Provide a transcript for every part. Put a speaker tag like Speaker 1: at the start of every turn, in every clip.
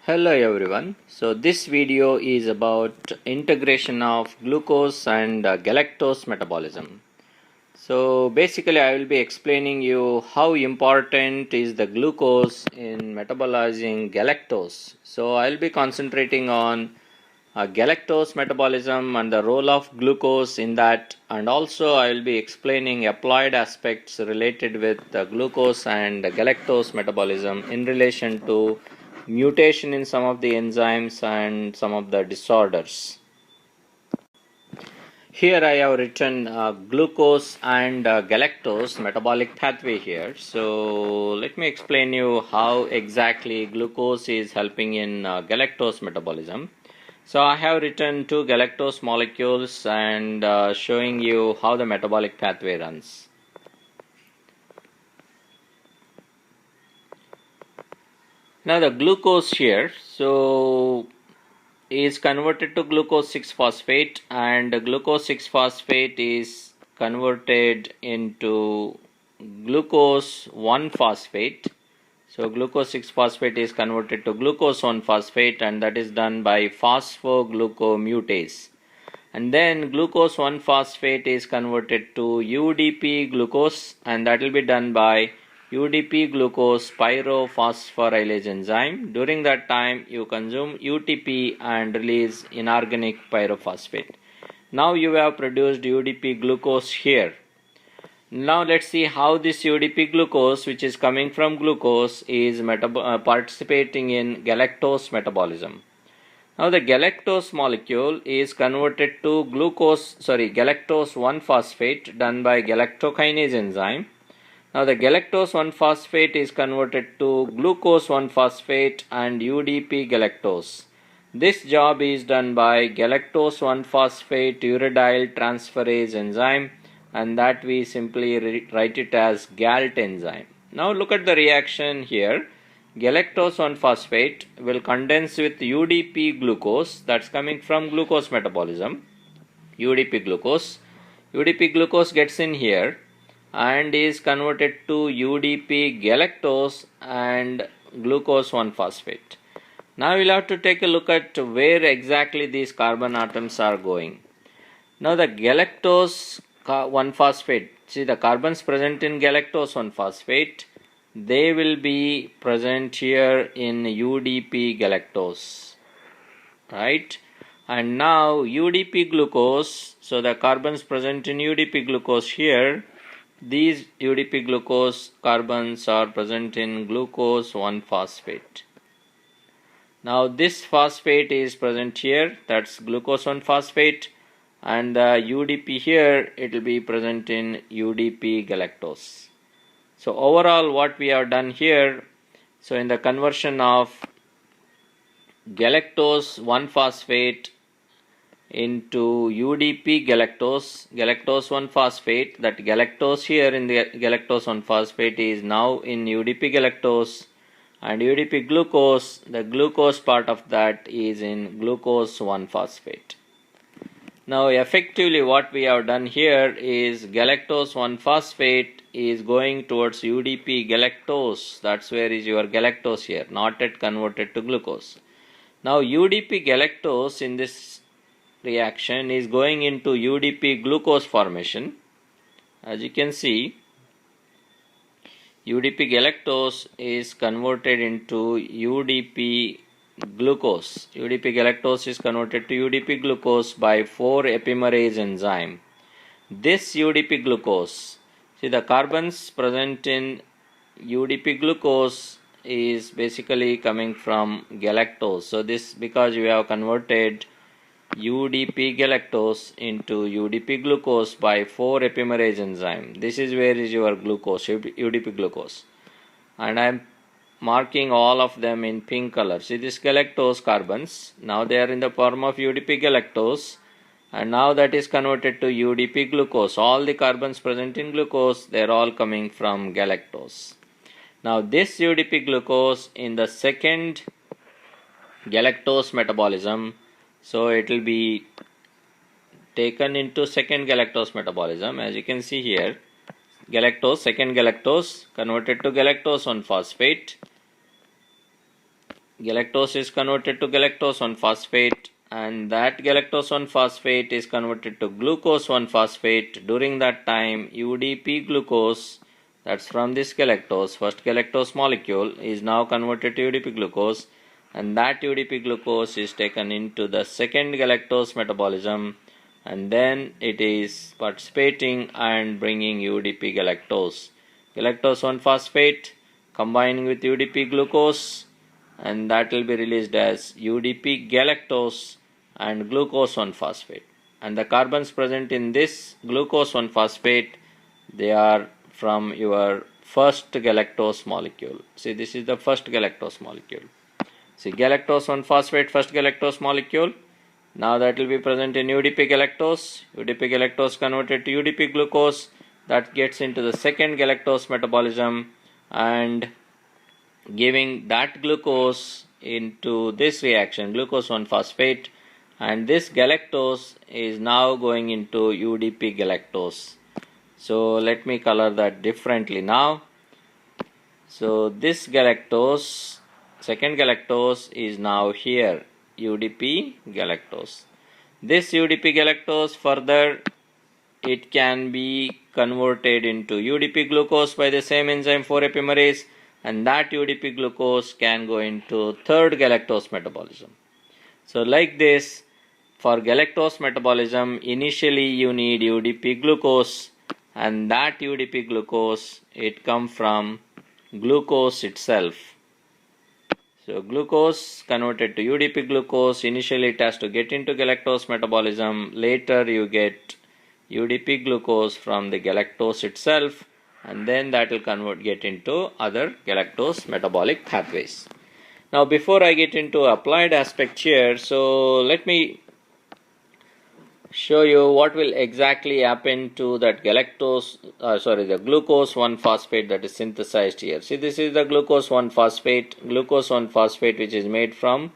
Speaker 1: Hello everyone. So this video is about integration of glucose and galactose metabolism. So basically I will be explaining you how important is the glucose in metabolizing galactose. So I will be concentrating on galactose metabolism and the role of glucose in that, and also I will be explaining applied aspects related with glucose and galactose metabolism in relation to mutation in some of the enzymes and some of the disorders. Here I have written glucose and galactose metabolic pathway here. So let me explain you how exactly glucose is helping in galactose metabolism. So I have written two galactose molecules and showing you how the metabolic pathway runs. Now the glucose here, so is converted to glucose 6-phosphate, and glucose 6-phosphate is converted into glucose 1-phosphate. So glucose 6-phosphate is converted to glucose 1-phosphate, and that is done by phosphoglucomutase. And then glucose 1-phosphate is converted to UDP-glucose, and that will be done by UDP-glucose pyrophosphorylase enzyme. During that time, you consume UTP and release inorganic pyrophosphate. Now you have produced UDP-glucose here. Now let's see how this UDP-glucose, which is coming from glucose, is participating in galactose metabolism. Now the galactose molecule is converted to galactose 1-phosphate done by galactokinase enzyme. Now the galactose 1-phosphate is converted to glucose 1-phosphate and UDP galactose. This job is done by galactose 1-phosphate uridyl transferase enzyme, and that we simply write it as GALT enzyme. Now look at the reaction here. Galactose 1-phosphate will condense with UDP-glucose, that's coming from glucose metabolism. UDP-glucose. UDP-glucose gets in here and is converted to UDP-galactose and glucose 1-phosphate. Now we'll have to take a look at where exactly these carbon atoms are going. Now the galactose 1-phosphate, see the carbons present in galactose 1-phosphate, they will be present here in UDP-galactose, right? And now UDP-glucose, so the carbons present in UDP-glucose here, these UDP-glucose carbons are present in glucose 1-phosphate. Now this phosphate is present here, that's glucose 1-phosphate, and the UDP here, it will be present in UDP-galactose. So overall what we have done here, so in the conversion of galactose 1-phosphate into UDP-galactose, galactose 1-phosphate, that galactose here in the galactose 1-phosphate is now in UDP-galactose, and UDP-glucose, the glucose part of that is in glucose 1-phosphate. Now effectively what we have done here is galactose 1-phosphate is going towards UDP-galactose, that's where is your galactose here, not yet converted to glucose. Now UDP-galactose in this reaction is going into UDP-glucose formation. As you can see, UDP-galactose is converted into UDP-glucose. UDP-galactose is converted to UDP-glucose by 4-epimerase enzyme. This UDP-glucose, see the carbons present in UDP-glucose is basically coming from galactose. So this, because we have converted UDP-galactose into UDP-glucose by 4-epimerase enzyme. This is where is your glucose, UDP-glucose. And I am marking all of them in pink color. See this galactose carbons, now they are in the form of UDP-galactose, and now that is converted to UDP-glucose. All the carbons present in glucose, they are all coming from galactose. Now this UDP-glucose in the second galactose metabolism, so it will be taken into second galactose metabolism. As you can see here, second galactose converted to galactose 1-phosphate, galactose is converted to galactose 1-phosphate, and that galactose 1-phosphate is converted to glucose 1-phosphate. During that time, UDP-glucose, that's from this galactose, first galactose molecule, is now converted to UDP-glucose, and that UDP-glucose is taken into the second galactose metabolism, and then it is participating and bringing UDP-galactose. Galactose 1-phosphate combining with UDP-glucose, and that will be released as UDP-galactose and glucose 1-phosphate. And the carbons present in this glucose 1-phosphate, they are from your first galactose molecule. See, this is the first galactose molecule. See, galactose 1-phosphate, first galactose molecule. Now that will be present in UDP-galactose. UDP-galactose converted to UDP-glucose. That gets into the second galactose metabolism and giving that glucose into this reaction, glucose 1-phosphate, and this galactose is now going into UDP-galactose. So let me color that differently now. So this galactose, second galactose, is now here, UDP-galactose. This UDP-galactose further, it can be converted into UDP-glucose by the same enzyme 4-epimerase, and that UDP-glucose can go into third galactose metabolism. So like this, for galactose metabolism, initially you need UDP-glucose, and that UDP-glucose, it comes from glucose itself. So glucose converted to UDP-glucose, initially it has to get into galactose metabolism, later you get UDP-glucose from the galactose itself, and then that will get into other galactose metabolic pathways. Now before I get into applied aspect here, so let me show you what will exactly happen to that the glucose 1-phosphate that is synthesized here. See, this is the glucose 1-phosphate, which is made from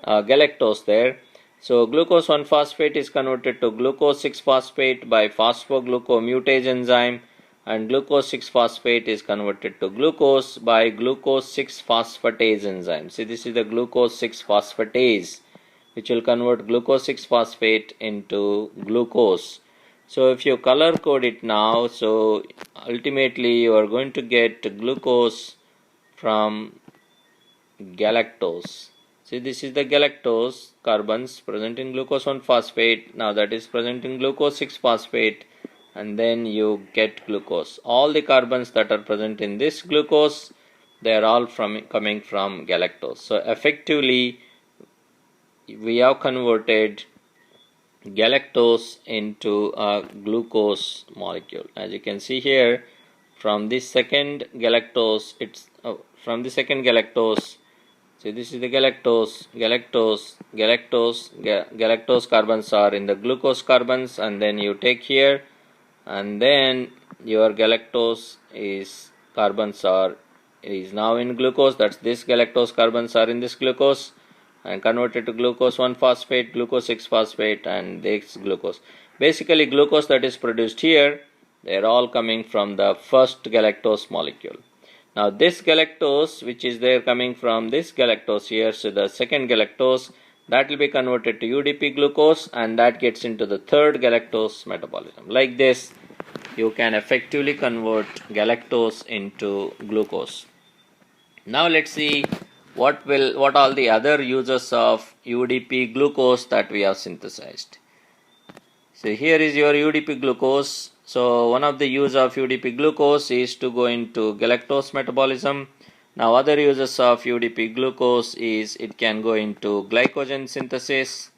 Speaker 1: galactose there. So glucose 1-phosphate is converted to glucose 6-phosphate by phosphoglucomutase enzyme, and glucose 6-phosphate is converted to glucose by glucose 6-phosphatase enzyme. See, this is the glucose 6-phosphatase, which will convert glucose 6-phosphate into glucose. So if you color code it now, so ultimately you are going to get glucose from galactose. See, this is the galactose carbons present in glucose 1-phosphate. Now that is present in glucose 6-phosphate, and then you get glucose. All the carbons that are present in this glucose, they are all coming from galactose. So effectively, we have converted galactose into a glucose molecule. As you can see here, from this second galactose, so this is the galactose carbons are in the glucose carbons, and then you take here, and then your galactose is now in glucose. That's this galactose carbons are in this glucose and converted to glucose 1-phosphate, glucose 6-phosphate, and this glucose. Basically, glucose that is produced here, they are all coming from the first galactose molecule. Now this galactose, which is there coming from this galactose here, so the second galactose, that will be converted to UDP-glucose, and that gets into the third galactose metabolism. Like this, you can effectively convert galactose into glucose. Now let's see what all the other uses of UDP-glucose that we have synthesized. So here is your UDP-glucose. So one of the use of UDP-glucose is to go into galactose metabolism. Now other uses of UDP-glucose is it can go into glycogen synthesis.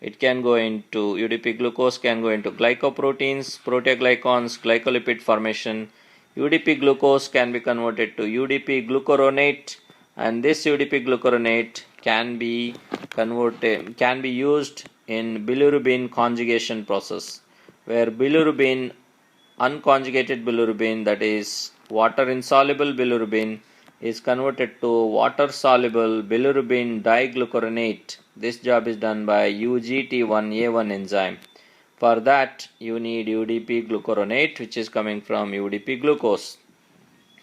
Speaker 1: It can go into UDP-glucose can go into glycoproteins, proteoglycans, glycolipid formation. UDP-glucose can be converted to UDP-glucoronate, and this UDP-glucoronate can be used in bilirubin conjugation process, where bilirubin, unconjugated bilirubin, that is water insoluble bilirubin, is converted to water soluble bilirubin diglucoronate. This job is done by UGT1A1 enzyme. For that you need UDP-glucoronate, which is coming from UDP-glucose.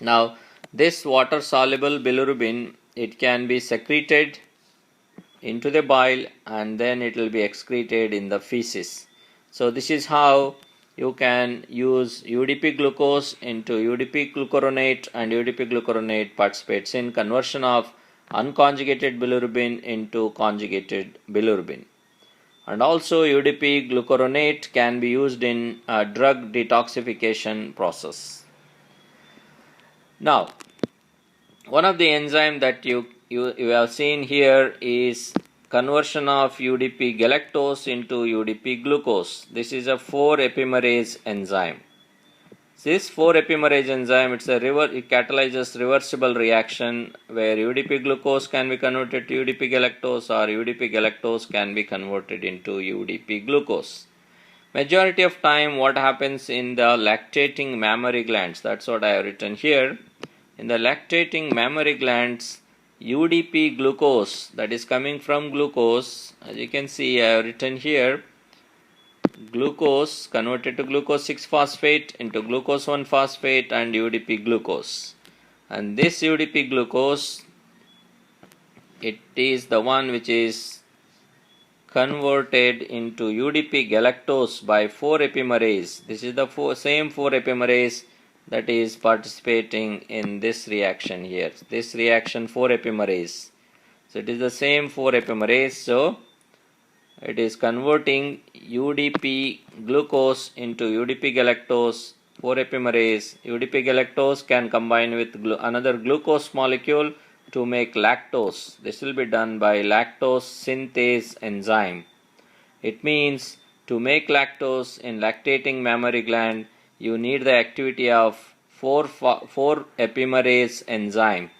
Speaker 1: Now this water soluble bilirubin it can be secreted into the bile and then it will be excreted in the feces. So this is how you can use UDP-glucose into UDP-glucoronate, and UDP-glucoronate participates in conversion of unconjugated bilirubin into conjugated bilirubin. And also UDP-glucoronate can be used in a drug detoxification process. Now, one of the enzymes that you have seen here is conversion of UDP galactose into UDP glucose. This is a 4-epimerase enzyme. This 4-epimerase enzyme, it catalyzes reversible reaction where UDP glucose can be converted to UDP galactose, or UDP galactose can be converted into UDP glucose. Majority of time what happens in the lactating mammary glands, that's what I have written here. In the lactating mammary glands, UDP glucose, that is coming from glucose, as you can see I have written here, glucose converted to glucose 6-phosphate into glucose 1-phosphate and UDP glucose. And this UDP glucose, it is the one which is converted into UDP galactose by 4-epimerase. This is the same 4-epimerase that is participating in this reaction here. This reaction 4-epimerase. So it is the same 4-epimerase. So it is converting UDP glucose into UDP galactose 4-epimerase. UDP galactose can combine with another glucose molecule to make lactose. This will be done by lactose synthase enzyme. It means to make lactose in lactating mammary gland, you need the activity of 4-epimerase enzyme.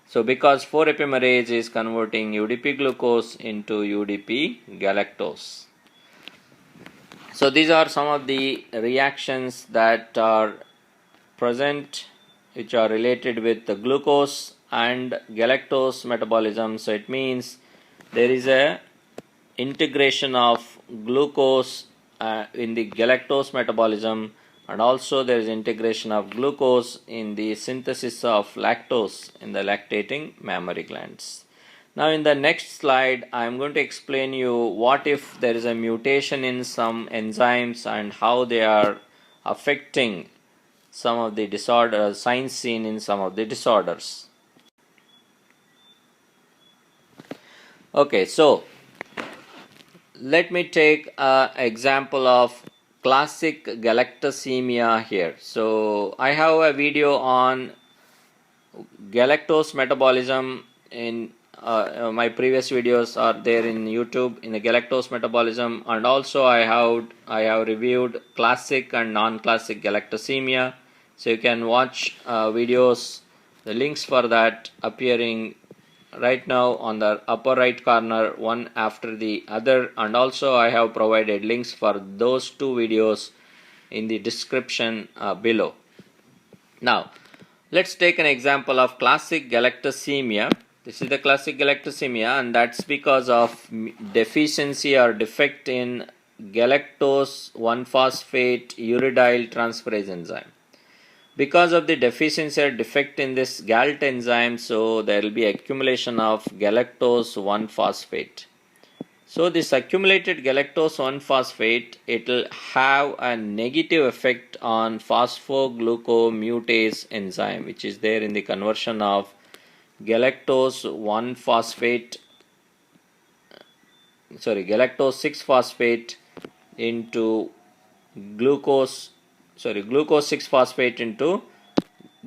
Speaker 1: So because 4-epimerase is converting UDP glucose into UDP galactose. So these are some of the reactions that are present which are related with the glucose and galactose metabolism. So it means there is a integration of glucose in the galactose metabolism, and also there is integration of glucose in the synthesis of lactose in the lactating mammary glands. Now in the next slide I am going to explain you what if there is a mutation in some enzymes and how they are affecting some of the disorders, signs seen in some of the disorders. Okay, so let me take an example of classic galactosemia here. So I have a video on galactose metabolism in my previous videos are there in YouTube in the galactose metabolism, and also I have reviewed classic and non-classic galactosemia. So you can watch videos, the links for that appearing right now on the upper right corner, one after the other, and also I have provided links for those two videos in the description below. Now let's take an example of classic galactosemia. This is the classic galactosemia, and that's because of deficiency or defect in galactose 1-phosphate uridyl transferase enzyme. Because of the deficiency or defect in this GALT enzyme, so there will be accumulation of galactose 1-phosphate. So this accumulated galactose 1-phosphate, it will have a negative effect on phosphoglucomutase enzyme, which is there in the conversion of galactose 6-phosphate into glucose 6-phosphate into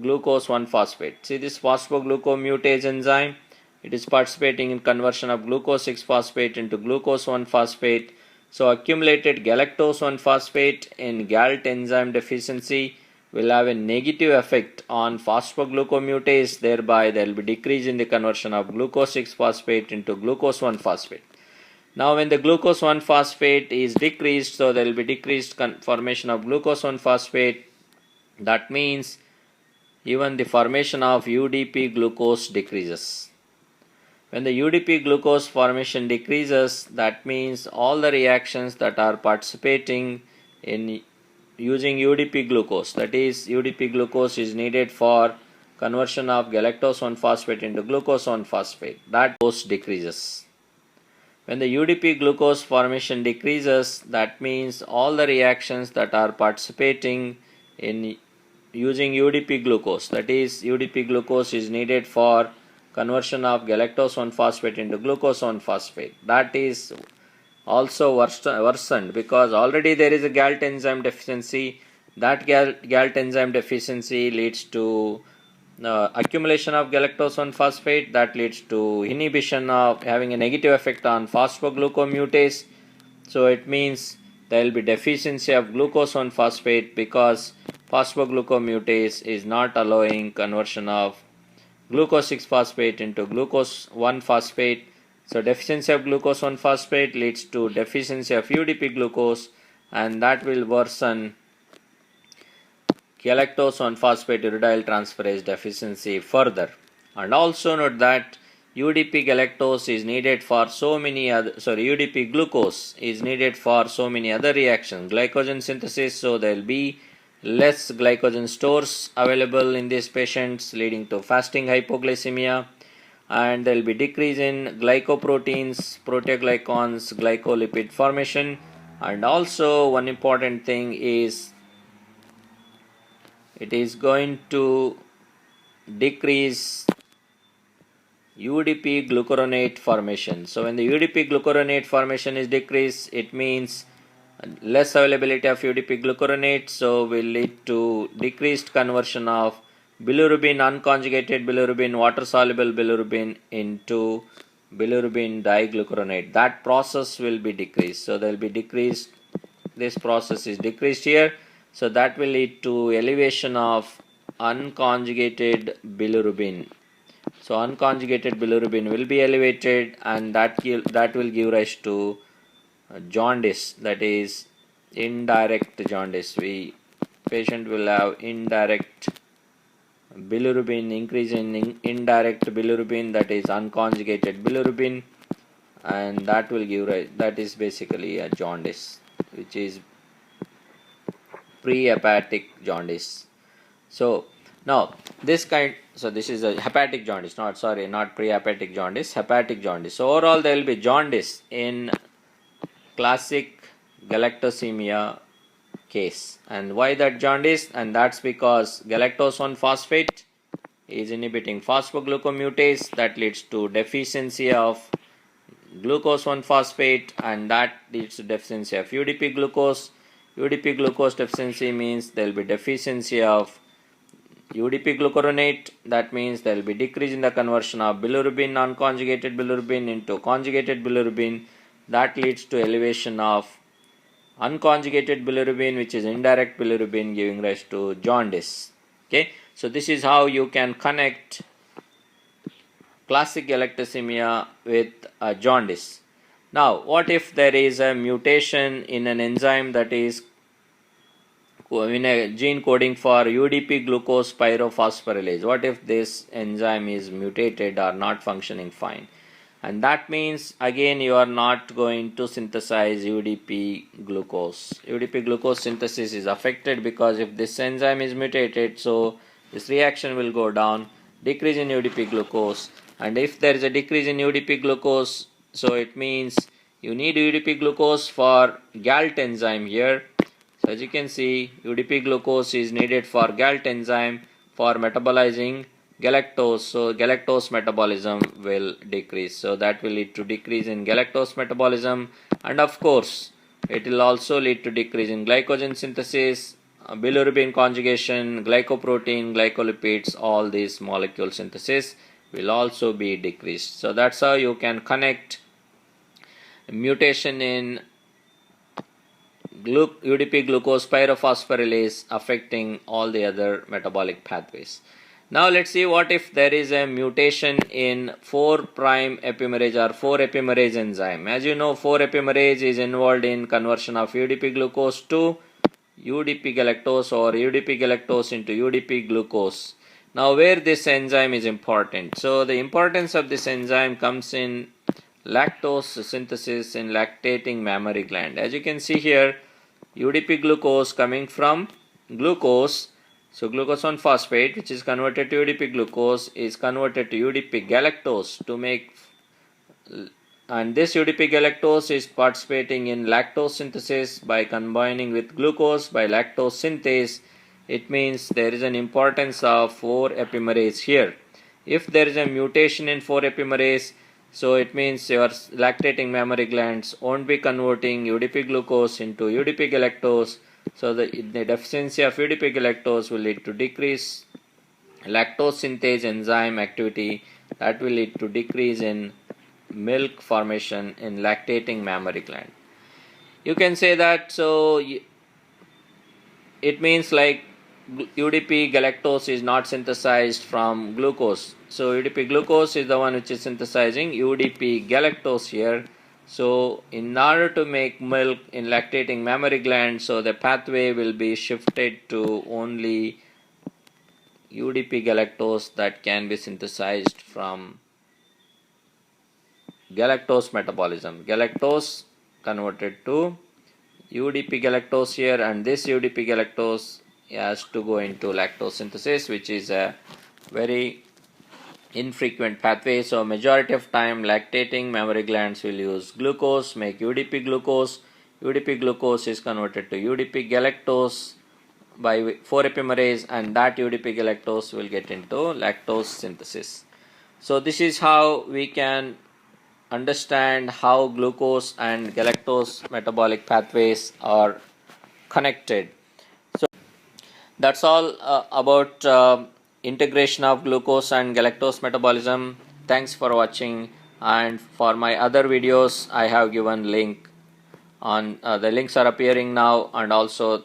Speaker 1: glucose 1-phosphate. See this phosphoglucomutase enzyme, it is participating in conversion of glucose 6-phosphate into glucose 1-phosphate. So accumulated galactose 1-phosphate in GALT enzyme deficiency will have a negative effect on phosphoglucomutase, thereby there will be decrease in the conversion of glucose 6-phosphate into glucose 1-phosphate. Now when the glucose 1-phosphate is decreased, so there will be decreased formation of glucose 1-phosphate. That means even the formation of UDP-glucose decreases. When the UDP-glucose formation decreases, that means all the reactions that are participating in using UDP-glucose, that is UDP-glucose is needed for conversion of galactose 1-phosphate into glucose 1-phosphate. That dose decreases. When the UDP glucose formation decreases, that means all the reactions that are participating in using UDP glucose, that is UDP glucose is needed for conversion of galactose 1-phosphate into glucose 1-phosphate. That is also worsened because already there is a GALT enzyme deficiency. That GALT enzyme deficiency leads to accumulation of galactose 1-phosphate, that leads to inhibition of having a negative effect on phosphoglucomutase. So it means there will be deficiency of glucose 1-phosphate because phosphoglucomutase is not allowing conversion of glucose 6-phosphate into glucose 1-phosphate. So deficiency of glucose 1-phosphate leads to deficiency of UDP glucose, and that will worsen galactose 1-phosphate uridyl transferase deficiency further. And also note that UDP galactose is needed for so many other, UDP glucose is needed for so many other reactions, glycogen synthesis, so there will be less glycogen stores available in these patients, leading to fasting hypoglycemia, and there will be decrease in glycoproteins, proteoglycans, glycolipid formation. And also one important thing is it is going to decrease UDP-glucoronate formation. So when the UDP-glucoronate formation is decreased, it means less availability of UDP-glucoronate, so will lead to decreased conversion of bilirubin, unconjugated bilirubin, water-soluble bilirubin into bilirubin diglucuronate. That process will be decreased. So there will be decreased, this process is decreased here. So that will lead to elevation of unconjugated bilirubin. So unconjugated bilirubin will be elevated, and that will give rise to jaundice, that is indirect jaundice. Patient will have indirect bilirubin, increase in indirect bilirubin, that is unconjugated bilirubin, and that will give rise, that is basically a jaundice, which is pre-hepatic jaundice. So now this is a hepatic jaundice, not pre-hepatic jaundice, hepatic jaundice. So overall there will be jaundice in classic galactosemia case. And why that jaundice? And that's because galactose 1-phosphate is inhibiting phosphoglucomutase, that leads to deficiency of glucose 1-phosphate, and that leads to deficiency of UDP glucose. UDP glucose deficiency means there will be deficiency of UDP-glucoronate. That means there will be decrease in the conversion of bilirubin, non-conjugated bilirubin into conjugated bilirubin. That leads to elevation of unconjugated bilirubin, which is indirect bilirubin, giving rise to jaundice. Okay, so this is how you can connect classic galactosemia with jaundice. Now, what if there is a mutation in an enzyme that is in a gene coding for UDP-glucose pyrophosphorylase? What if this enzyme is mutated or not functioning fine? And that means again you are not going to synthesize UDP-glucose. UDP-glucose synthesis is affected because if this enzyme is mutated, so this reaction will go down, decrease in UDP-glucose. And if there is a decrease in UDP-glucose, so it means you need UDP-glucose for GALT enzyme here. So as you can see, UDP-glucose is needed for GALT enzyme for metabolizing galactose. So galactose metabolism will decrease. So that will lead to decrease in galactose metabolism, and of course it will also lead to decrease in glycogen synthesis, bilirubin conjugation, glycoprotein, glycolipids. All these molecule synthesis will also be decreased. So that's how you can connect mutation in UDP-glucose pyrophosphorylase affecting all the other metabolic pathways. Now let's see what if there is a mutation in 4' epimerase or 4 epimerase enzyme. As you know, 4 epimerase is involved in conversion of UDP-glucose to UDP-galactose or UDP-galactose into UDP-glucose. Now where this enzyme is important? So the importance of this enzyme comes in lactose synthesis in lactating mammary gland. As you can see here, UDP-glucose coming from glucose. So glucose 1-phosphate, which is converted to UDP-glucose, is converted to UDP-galactose to make, and this UDP-galactose is participating in lactose synthesis by combining with glucose by lactose synthase. It means there is an importance of 4-epimerase here. If there is a mutation in 4-epimerase, so it means your lactating mammary glands won't be converting UDP-glucose into UDP-galactose. So the deficiency of UDP-galactose will lead to decrease lactose synthase enzyme activity. That will lead to decrease in milk formation in lactating mammary gland. You can say that, so it means like UDP galactose is not synthesized from glucose. So UDP glucose is the one which is synthesizing UDP galactose here. So in order to make milk in lactating mammary gland, so the pathway will be shifted to only UDP galactose that can be synthesized from galactose metabolism. Galactose converted to UDP galactose here, and this UDP galactose has to go into lactose synthesis, which is a very infrequent pathway. So majority of time lactating mammary glands will use glucose, make UDP glucose. UDP glucose is converted to UDP galactose by 4-epimerase, and that UDP galactose will get into lactose synthesis. So this is how we can understand how glucose and galactose metabolic pathways are connected. So that's all about integration of glucose and galactose metabolism. Thanks for watching, and for my other videos I have given link on the links are appearing now, and also